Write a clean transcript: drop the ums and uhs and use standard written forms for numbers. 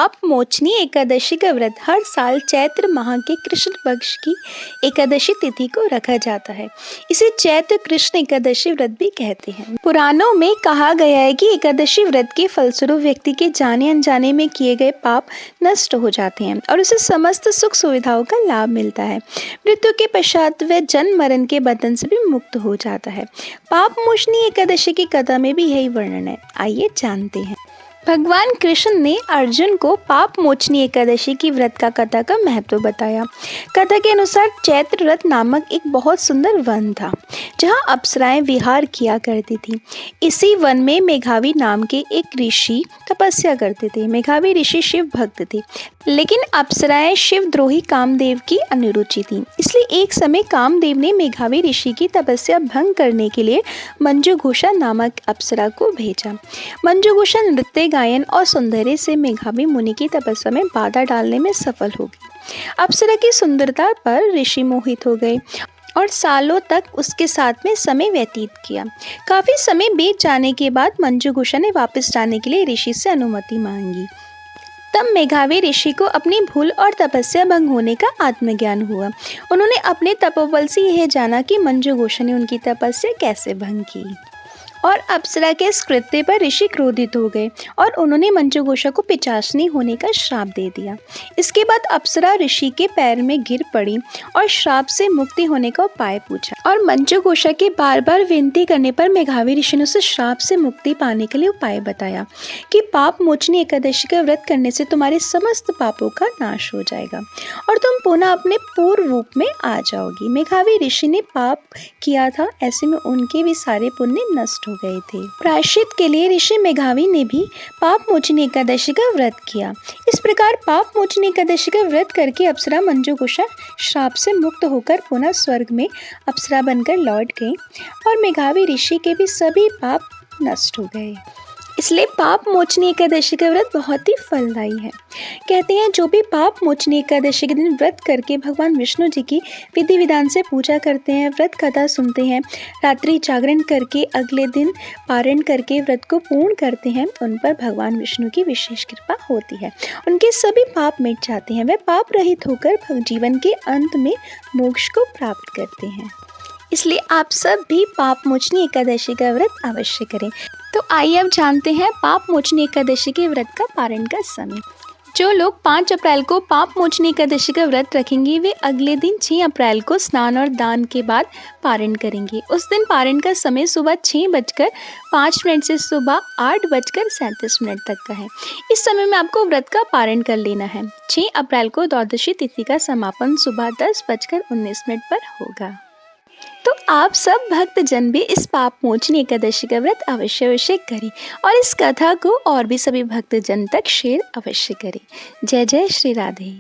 पाप मोचनी एकादशी का व्रत हर साल चैत्र माह के कृष्ण पक्ष की एकादशी तिथि को रखा जाता है। इसे चैत्र कृष्ण एकादशी व्रत भी कहते हैं। पुराणों में कहा गया है कि एकादशी व्रत के फलस्वरूप व्यक्ति के जाने अनजाने में किए गए पाप नष्ट हो जाते हैं और उसे समस्त सुख सुविधाओं का लाभ मिलता है। मृत्यु के पश्चात वह जन्म मरण के बंधन से भी मुक्त हो जाता है। पाप मोचनी एकादशी की कथा में भी यही वर्णन है। आइए जानते हैं। भगवान कृष्ण ने अर्जुन को पाप मोचनी एकादशी की व्रत का कथा का महत्व बताया। कथा के अनुसार चैत्र व्रत नामक एक बहुत सुंदर वन था जहाँ अप्सराएं विहार किया करती थी। इसी वन में मेघावी नाम के एक ऋषि तपस्या करते थे। मेघावी ऋषि शिव भक्त थे, लेकिन अप्सराएं शिवद्रोही कामदेव की अनुरुचि थी। इसलिए एक समय कामदेव ने मेघावी ऋषि की तपस्या भंग करने के लिए मंजुघोषा नामक अप्सरा को भेजा। मंजुघोषा नृत्य, गायन और सौंदर्य से मेघावी मुनि की तपस्या में बाधा डालने में सफल हो गई। अप्सरा की सुंदरता पर ऋषि मोहित हो गए और सालों तक उसके साथ में समय व्यतीत किया। काफी समय बीत जाने के बाद मंजुघोषा ने वापस जाने के लिए ऋषि से अनुमति मांगी। तब मेघावी ऋषि को अपनी भूल और तपस्या भंग होने का आत्मज्ञान हुआ। उन्होंने अपने तपोबल से यह जाना कि मंजुघोषा ने उनकी तपस्या कैसे भंग की और अप्सरा के इस कृत्य पर ऋषि क्रोधित हो गए और उन्होंने मंजुघोषा को पिशाचिनी होने का श्राप दे दिया। इसके बाद अप्सरा ऋषि के पैर में गिर पड़ी और श्राप से मुक्ति होने का उपाय पूछा और मंजुघोषा के बार बार विनती करने पर मेघावी ऋषि ने उसे श्राप से मुक्ति पाने के लिए उपाय बताया कि पाप मोचनी एकादशी का व्रत करने से तुम्हारे समस्त पापों का नाश हो जाएगा और तुम पुनः अपने पूर्व रूप में आ जाओगी। मेघावी ऋषि ने पाप किया था, ऐसे में उनके भी सारे पुण्य नष्ट गए थे। प्रायश्चित के लिए ऋषि मेघावी ने भी पाप मोचनी एकादशी का व्रत किया। इस प्रकार पाप मोचनी एकादशी का व्रत करके अप्सरा मंजुघोषा श्राप से मुक्त होकर पुनः स्वर्ग में अप्सरा बनकर लौट गई और मेघावी ऋषि के भी सभी पाप नष्ट हो गए। इसलिए पाप मोचनी एकादशी का व्रत बहुत ही फलदायी है। कहते हैं जो भी पाप मोचनी एकादशी के दिन व्रत करके भगवान विष्णु जी की विधि विधान से पूजा करते हैं, व्रत कथा सुनते हैं, रात्रि जागरण करके अगले दिन पारण करके व्रत को पूर्ण करते हैं, उन पर भगवान विष्णु की विशेष कृपा होती है। उनके सभी पाप मिट जाते हैं। वे पाप रहित होकर जीवन के अंत में मोक्ष को प्राप्त करते हैं। इसलिए आप सब भी पाप मोचनी एकादशी का व्रत अवश्य करें। तो आइए अब जानते हैं पाप मोचनी एकादशी के व्रत का पारण का समय। जो लोग 5 अप्रैल को पाप मोचनी एकादशी का व्रत रखेंगे वे अगले दिन 6 अप्रैल को स्नान और दान के बाद पारण करेंगे। उस दिन पारण का समय सुबह 6:05 से सुबह 8:37 तक का है। इस समय में आपको व्रत का पारण कर लेना है। 6 अप्रैल को द्वादशी तिथि का समापन सुबह 10:19 पर होगा। तो आप सब भक्त जन भी इस पाप मोचनी एकादशी का व्रत अवश्य करें और इस कथा को और भी सभी भक्त जन तक शेयर अवश्य करें। जय जय श्री राधे।